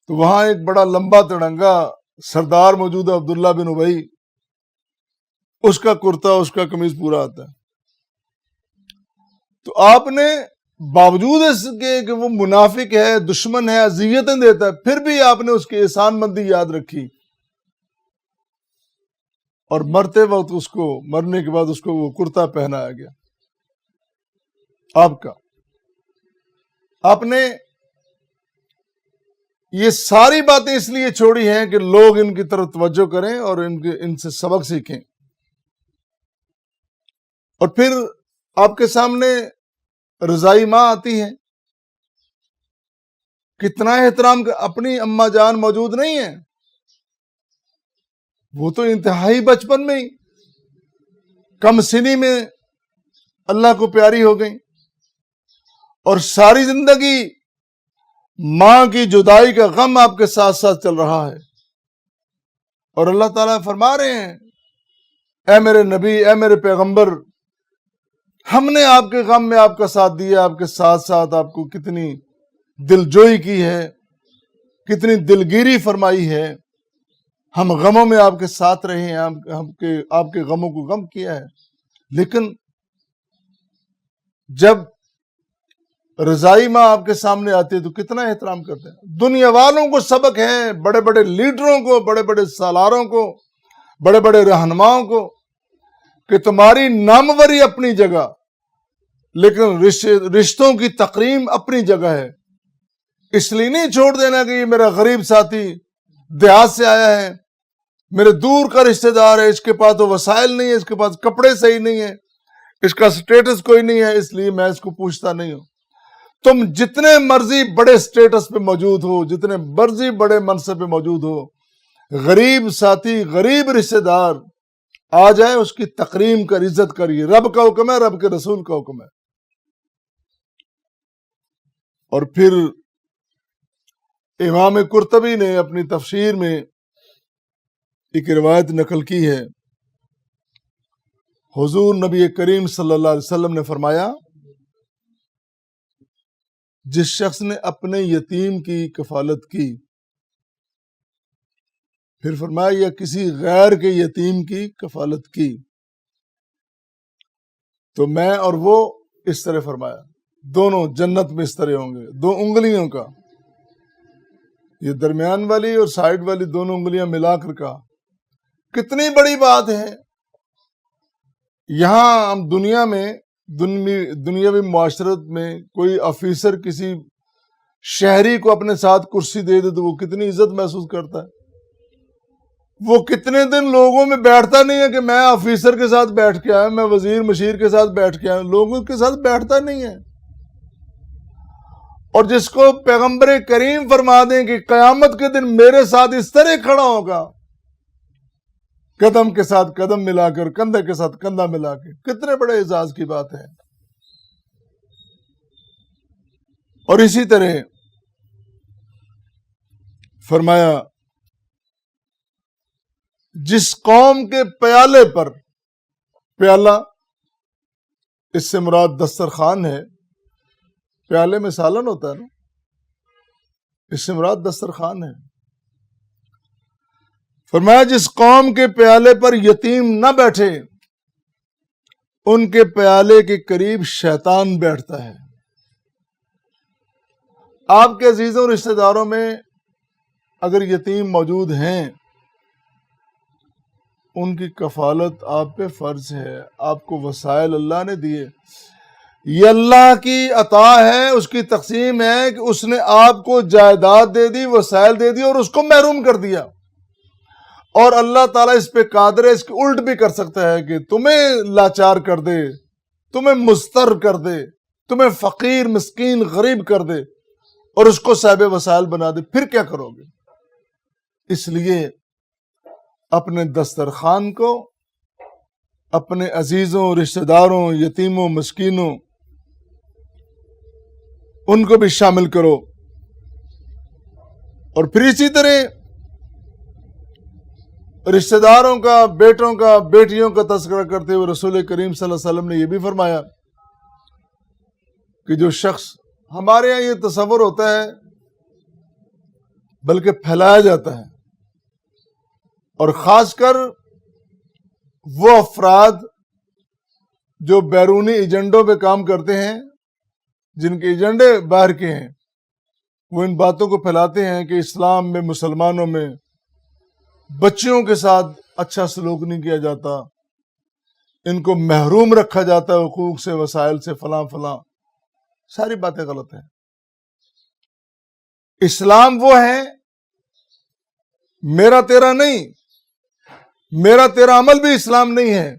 تو وہاں ایک بڑا لمبا تڑنگا سردار موجود ہے عبداللہ بن ابی، اس کا کرتا، اس کا قمیض پورا آتا ہے. تو آپ نے باوجود اس کے کہ وہ منافق ہے، دشمن ہے، اذیتیں دیتا ہے، پھر بھی آپ نے اس کی احسان مندی یاد رکھی، اور مرتے وقت اس کو، مرنے کے بعد اس کو وہ کرتا پہنایا گیا آپ کا. آپ نے یہ ساری باتیں اس لیے چھوڑی ہیں کہ لوگ ان کی طرف توجہ کریں اور ان سے سبق سیکھیں. اور پھر آپ کے سامنے رضائی ماں آتی ہے، کتنا احترام، اپنی اماں جان موجود نہیں ہے، وہ تو انتہائی بچپن میں ہی کم سنی میں اللہ کو پیاری ہو گئی، اور ساری زندگی ماں کی جدائی کا غم آپ کے ساتھ ساتھ چل رہا ہے. اور اللہ تعالیٰ فرما رہے ہیں، اے میرے نبی، اے میرے پیغمبر، ہم نے آپ کے غم میں آپ کا ساتھ دیا، آپ کے ساتھ ساتھ آپ کو کتنی دلجوئی کی ہے، کتنی دلگیری فرمائی ہے، ہم غموں میں آپ کے ساتھ رہے ہیں، آپ کے غموں کو غم کیا ہے. لیکن جب رضائی ماں آپ کے سامنے آتی ہے تو کتنا احترام کرتے ہیں. دنیا والوں کو سبق ہے، بڑے بڑے لیڈروں کو، بڑے بڑے سالاروں کو، بڑے بڑے رہنماؤں کو، کہ تمہاری ناموری اپنی جگہ، لیکن رشتوں کی تقریم اپنی جگہ ہے. اس لیے نہیں چھوڑ دینا کہ یہ میرا غریب ساتھی دیہات سے آیا ہے، میرے دور کا رشتہ دار ہے، اس کے پاس تو وسائل نہیں ہے، اس کے پاس کپڑے صحیح نہیں ہے، اس کا سٹیٹس کوئی نہیں ہے، اس لیے میں اس کو پوچھتا نہیں ہوں. تم جتنے مرضی بڑے سٹیٹس پہ موجود ہو، جتنے مرضی بڑے منصب پہ موجود ہو، غریب ساتھی، غریب رشتہ دار آ جائے، اس کی تکریم کر، عزت کریے. رب کا حکم ہے، رب کے رسول کا حکم ہے. اور پھر امام قرطبی نے اپنی تفسیر میں ایک روایت نقل کی ہے، حضور نبی کریم صلی اللہ علیہ وسلم نے فرمایا، جس شخص نے اپنے یتیم کی کفالت کی، پھر فرمایا یا کسی غیر کے یتیم کی کفالت کی، تو میں اور وہ اس طرح فرمایا، دونوں جنت میں اس طرح ہوں گے، 2 انگلیوں کا، یہ درمیان والی اور سائیڈ والی دونوں انگلیاں ملا کر کہا. کتنی بڑی بات ہے. یہاں ہم دنیا میں، دنیاوی معاشرت میں کوئی آفیسر کسی شہری کو اپنے ساتھ کرسی دے دے تو وہ کتنی عزت محسوس کرتا ہے. وہ کتنے دن لوگوں میں بیٹھتا نہیں ہے کہ میں آفیسر کے ساتھ بیٹھ کے آیا, میں وزیر مشیر کے ساتھ بیٹھ کے آیا, لوگوں کے ساتھ بیٹھتا نہیں ہے. اور جس کو پیغمبر کریم فرما دیں کہ قیامت کے دن میرے ساتھ اس طرح کھڑا ہوگا, قدم کے ساتھ قدم ملا کر, کندھے کے ساتھ کندھا ملا کے, کتنے بڑے اعزاز کی بات ہے. اور اسی طرح فرمایا جس قوم کے پیالے پر, پیالہ اس سے مراد دسترخوان ہے, پیالے میں سالن ہوتا ہے نا, اس سے مراد دسترخوان ہے. فرمایا جس قوم کے پیالے پر یتیم نہ بیٹھے ان کے پیالے کے قریب شیطان بیٹھتا ہے. آپ کے عزیزوں رشتہ داروں میں اگر یتیم موجود ہیں, ان کی کفالت آپ پہ فرض ہے. آپ کو وسائل اللہ نے دیے, یہ اللہ کی عطا ہے, اس کی تقسیم ہے کہ اس نے آپ کو جائیداد دے دی, وسائل دے دی اور اس کو محروم کر دیا. اور اللہ تعالیٰ اس پہ قادر ہے, اس کے الٹ بھی کر سکتا ہے کہ تمہیں لاچار کر دے, تمہیں مضطر کر دے, تمہیں فقیر مسکین غریب کر دے اور اس کو صاحب وسائل بنا دے. پھر کیا کرو گے؟ اس لیے اپنے دسترخوان کو اپنے عزیزوں رشتہ داروں یتیموں مسکینوں ان کو بھی شامل کرو. اور پھر اسی طرح رشتہ داروں کا, بیٹوں کا, بیٹیوں کا تذکرہ کرتے ہوئے رسول کریم صلی اللہ علیہ وسلم نے یہ بھی فرمایا کہ جو شخص, ہمارے یہاں یہ تصور ہوتا ہے بلکہ پھیلایا جاتا ہے, اور خاص کر وہ افراد جو بیرونی ایجنڈوں پہ کام کرتے ہیں, جن کے ایجنڈے باہر کے ہیں, وہ ان باتوں کو پھیلاتے ہیں کہ اسلام میں مسلمانوں میں بچیوں کے ساتھ اچھا سلوک نہیں کیا جاتا, ان کو محروم رکھا جاتا ہے حقوق سے, وسائل سے, فلاں فلاں. ساری باتیں غلط ہیں. اسلام وہ ہے, میرا تیرا نہیں, میرا تیرا عمل بھی اسلام نہیں ہے.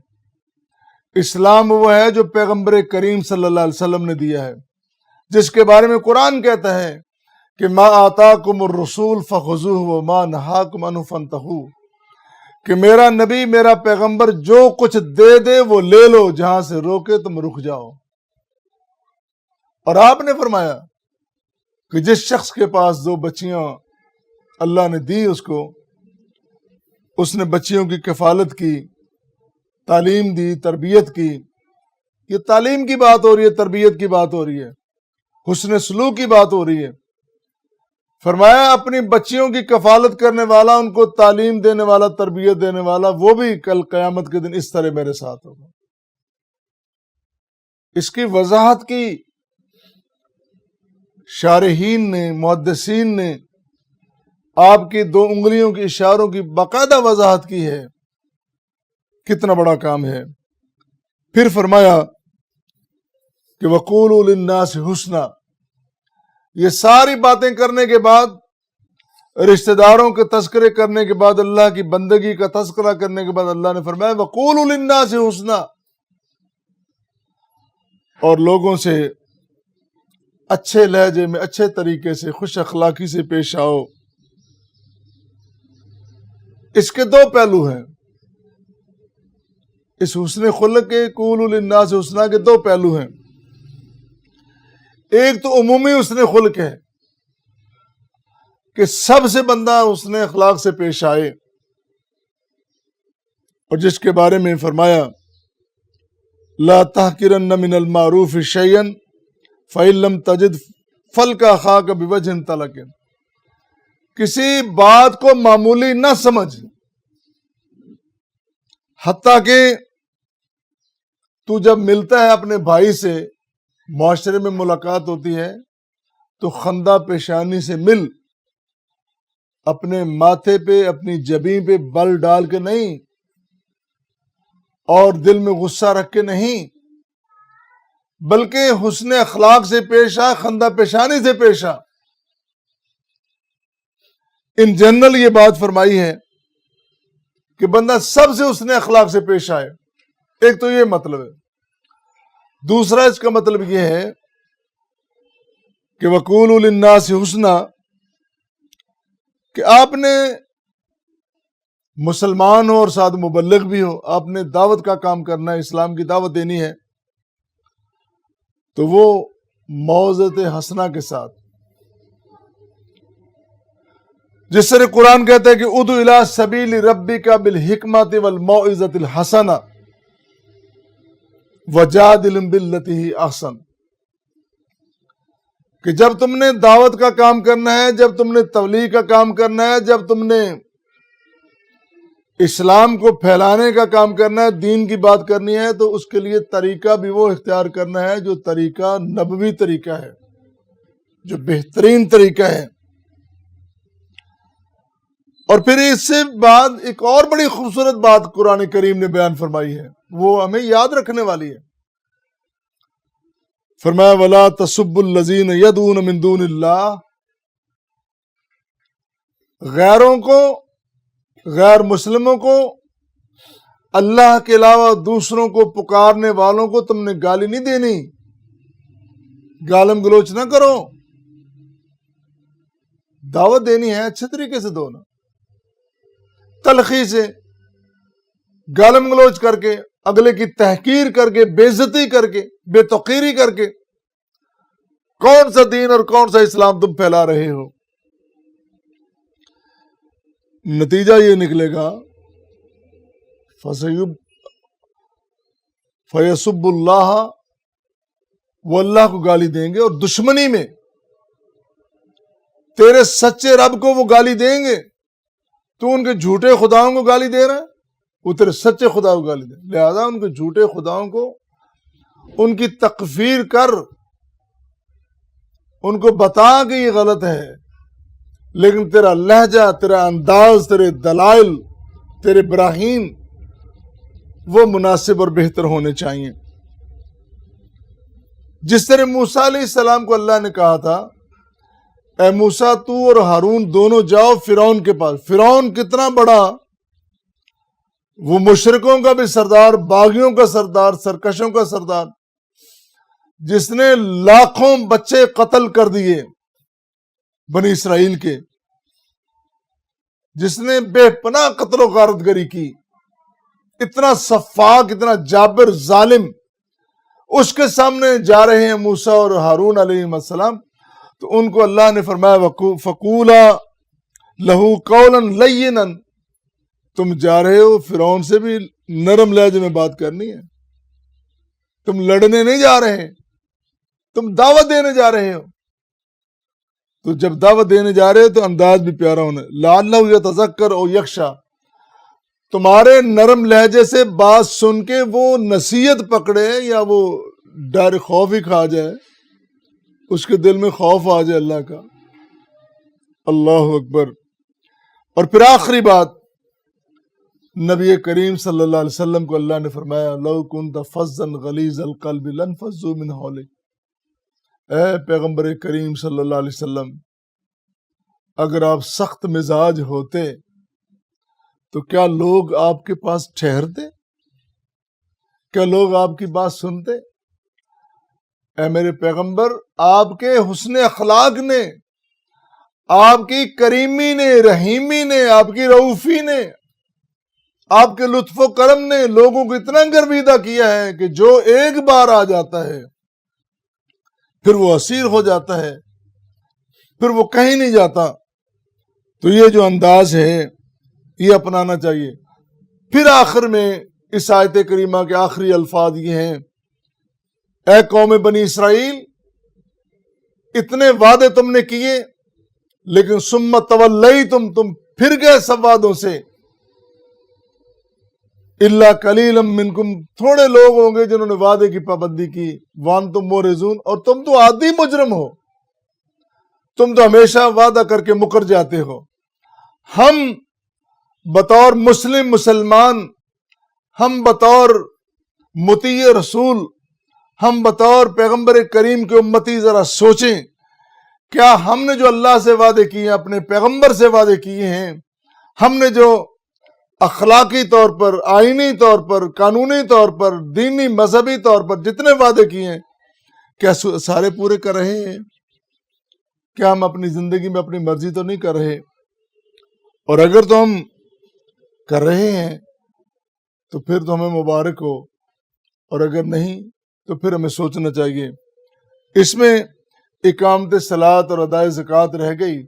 اسلام وہ ہے جو پیغمبر کریم صلی اللہ علیہ وسلم نے دیا ہے, جس کے بارے میں قرآن کہتا ہے کہ ما آتاکم الرسول فخذوہ وما نہاکم عنہ فانتہوا, کہ میرا نبی میرا پیغمبر جو کچھ دے دے وہ لے لو, جہاں سے روکے تم رک جاؤ. اور آپ نے فرمایا کہ جس شخص کے پاس 2 بچیاں اللہ نے دی, اس نے بچیوں کی کفالت کی, تعلیم دی, تربیت کی. یہ تعلیم کی بات ہو رہی ہے, تربیت کی بات ہو رہی ہے, حسن سلوک کی بات ہو رہی ہے. فرمایا اپنی بچیوں کی کفالت کرنے والا, ان کو تعلیم دینے والا, تربیت دینے والا, وہ بھی کل قیامت کے دن اس طرح میرے ساتھ ہوگا. اس کی وضاحت کی شارحین نے, محدثین نے, آپ کی 2 انگلیوں کی اشاروں کی باقاعدہ وضاحت کی ہے. کتنا بڑا کام ہے. پھر فرمایا کہ وَقُولُوا لِلنَّاسِ حُسْنًا. یہ ساری باتیں کرنے کے بعد, رشتہ داروں کے تذکرے کرنے کے بعد, اللہ کی بندگی کا تذکرہ کرنے کے بعد اللہ نے فرمایا وَقُولُوا لِلنَّاسِ حُسْنًا, اور لوگوں سے اچھے لہجے میں, اچھے طریقے سے, خوش اخلاقی سے پیش آؤ. اس کے 2 پہلو ہیں. اس حسن خلق کے قولوا للناس حسنا کے 2 پہلو ہیں. ایک تو عمومی حسن خلق ہے کہ سب سے بندہ حسن اخلاق سے پیش آئے, اور جس کے بارے میں فرمایا لا تحقرن من المعروف شيئا فإن لم تجد فلك أخاك بوجه طلق. کسی بات کو معمولی نہ سمجھ, حتیٰ کہ تو جب ملتا ہے اپنے بھائی سے, معاشرے میں ملاقات ہوتی ہے تو خندہ پیشانی سے مل, اپنے ماتھے پہ اپنی جبیں پہ بل ڈال کے نہیں, اور دل میں غصہ رکھ کے نہیں, بلکہ حسن اخلاق سے پیش آ, خندہ پیشانی سے پیش آ. ان جنرل یہ بات فرمائی ہے کہ بندہ سب سے اس نے اخلاق سے پیش آئے. ایک تو یہ مطلب ہے. دوسرا اس کا مطلب یہ ہے کہ وَقُولُوا لِلنَّاسِ حُسْنًا، کہ آپ نے مسلمان ہو اور ساتھ مبلغ بھی ہو، آپ نے دعوت کا کام کرنا ہے، اسلام کی دعوت دینی ہے، تو وہ موعظۃ حسنہ کے ساتھ، جس طرح قرآن کہتا ہے کہ ادعو الی سبیل ربک بالحکمۃ والموعظۃ الحسنہ وجادلہم باللتی ہی احسن، کہ جب تم نے دعوت کا کام کرنا ہے، جب تم نے تبلیغ کا کام کرنا ہے، جب تم نے اسلام کو پھیلانے کا کام کرنا ہے، دین کی بات کرنی ہے، تو اس کے لیے طریقہ بھی وہ اختیار کرنا ہے جو طریقہ نبوی طریقہ ہے، جو بہترین طریقہ ہے. اور پھر اس سے بعد ایک اور بڑی خوبصورت بات قرآن کریم نے بیان فرمائی ہے، وہ ہمیں یاد رکھنے والی ہے. فرمایا وَلَا تَسُبُّوا الَّذِينَ يَدْعُونَ مِن دُونِ اللَّهِ، غیروں کو، غیر مسلموں کو، اللہ کے علاوہ دوسروں کو پکارنے والوں کو تم نے گالی نہیں دینی، گالم گلوچ نہ کرو. دعوت دینی ہے اچھے طریقے سے دو نا، تلخی سے، گالم گلوچ کر کے، اگلے کی تحقیر کر کے، بے عزتی کر کے، بے توقیری کر کے کون سا دین اور کون سا اسلام تم پھیلا رہے ہو؟ نتیجہ یہ نکلے گا فَيَسُبُّ اللَّهَ، وہ اللہ کو گالی دیں گے، اور دشمنی میں تیرے سچے رب کو وہ گالی دیں گے. تو ان کے جھوٹے خداؤں کو گالی دے رہا ہے، وہ تیرے سچے خدا کو گالی دے. لہذا ان کے جھوٹے خداؤں کو ان کی تکفیر کر، ان کو بتا کہ یہ غلط ہے، لیکن تیرا لہجہ، تیرا انداز، تیرے دلائل، تیرے براہین وہ مناسب اور بہتر ہونے چاہیے. جس طرح موسیٰ علیہ السلام کو اللہ نے کہا تھا اے موسیٰ تو اور ہارون دونوں جاؤ فرعون کے پاس. فرعون کتنا بڑا، وہ مشرکوں کا بھی سردار، باغیوں کا سردار، سرکشوں کا سردار، جس نے لاکھوں بچے قتل کر دیے بنی اسرائیل کے، جس نے بے پناہ قتل و غارت گری کی، اتنا سفاک، اتنا جابر، ظالم، اس کے سامنے جا رہے ہیں موسیٰ اور ہارون علیہ السلام. تو ان کو اللہ نے فرمایا فَقُولَا لَهُ قَوْلًا لَيِّنًا، تم جا رہے ہو فرعون سے بھی نرم لہجے میں بات کرنی ہے، تم لڑنے نہیں جا رہے، تم دعوت دینے جا رہے ہو. تو جب دعوت دینے جا رہے ہو تو انداز بھی پیارا ہونا. لَعَلَّهُ يَتَذَكَّرُ أَوْ يَخْشَىٰ، تمہارے نرم لہجے سے بات سن کے وہ نصیحت پکڑے یا وہ ڈر خوف ہی کھا جائے، اس کے دل میں خوف آ جائے اللہ کا. اللہ اکبر. اور پھر آخری بات، نبی کریم صلی اللہ علیہ وسلم کو اللہ نے فرمایا لَوْ كُنْتَ فَظًّا غَلِيظَ الْقَلْبِ لَانفَضُّوا مِنْ حَوْلِكَ. اے پیغمبر کریم صلی اللہ علیہ وسلم، اگر آپ سخت مزاج ہوتے تو کیا لوگ آپ کے پاس ٹھہرتے؟ کیا لوگ آپ کی بات سنتے؟ اے میرے پیغمبر، آپ کے حسن اخلاق نے، آپ کی کریمی نے، رحیمی نے، آپ کی رعوفی نے، آپ کے لطف و کرم نے لوگوں کو اتنا گرویدہ کیا ہے کہ جو ایک بار آ جاتا ہے پھر وہ اسیر ہو جاتا ہے، پھر وہ کہیں نہیں جاتا. تو یہ جو انداز ہے یہ اپنانا چاہیے. پھر آخر میں اس آیت کریمہ کے آخری الفاظ یہ ہیں اے قوم بنی اسرائیل، اتنے وعدے تم نے کیے لیکن ثم تولیتم، تم پھر گئے سب وعدوں سے. الا قلیلا منکم، تھوڑے لوگ ہوں گے جنہوں نے وعدے کی پابندی کی. وانتم مورزون، اور تم تو عادی مجرم ہو، تم تو ہمیشہ وعدہ کر کے مکر جاتے ہو. ہم بطور مسلمان، ہم بطور مطیع رسول، ہم بطور پیغمبر کریم کے امتی ذرا سوچیں کیا ہم نے جو اللہ سے وعدے کیے ہیں، اپنے پیغمبر سے وعدے کیے ہیں، ہم نے جو اخلاقی طور پر، آئینی طور پر، قانونی طور پر، دینی مذہبی طور پر جتنے وعدے کیے ہیں، کیا سارے پورے کر رہے ہیں؟ کیا ہم اپنی زندگی میں اپنی مرضی تو نہیں کر رہے؟ اور اگر تو ہم کر رہے ہیں تو پھر تو ہمیں مبارک ہو، اور اگر نہیں تو پھر ہمیں سوچنا چاہیے۔ اس میں اقامت صلاۃ اور ادائے زکوٰۃ رہ گئی،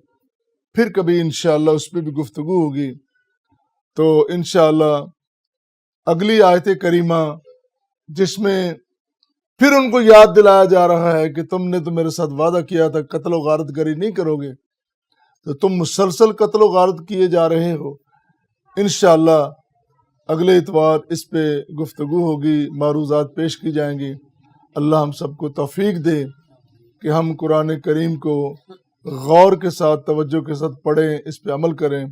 پھر کبھی انشاءاللہ اس پہ بھی گفتگو ہوگی۔ تو انشاءاللہ اگلی آیت کریمہ جس میں پھر ان کو یاد دلایا جا رہا ہے کہ تم نے تو میرے ساتھ وعدہ کیا تھا قتل و غارت گری نہیں کرو گے، تو تم مسلسل قتل و غارت کیے جا رہے ہو۔ انشاءاللہ اگلے اتوار اس پہ گفتگو ہوگی، معروضات پیش کی جائیں گی۔ اللہ ہم سب کو توفیق دے کہ ہم قرآن کریم کو غور کے ساتھ، توجہ کے ساتھ پڑھیں، اس پہ عمل کریں۔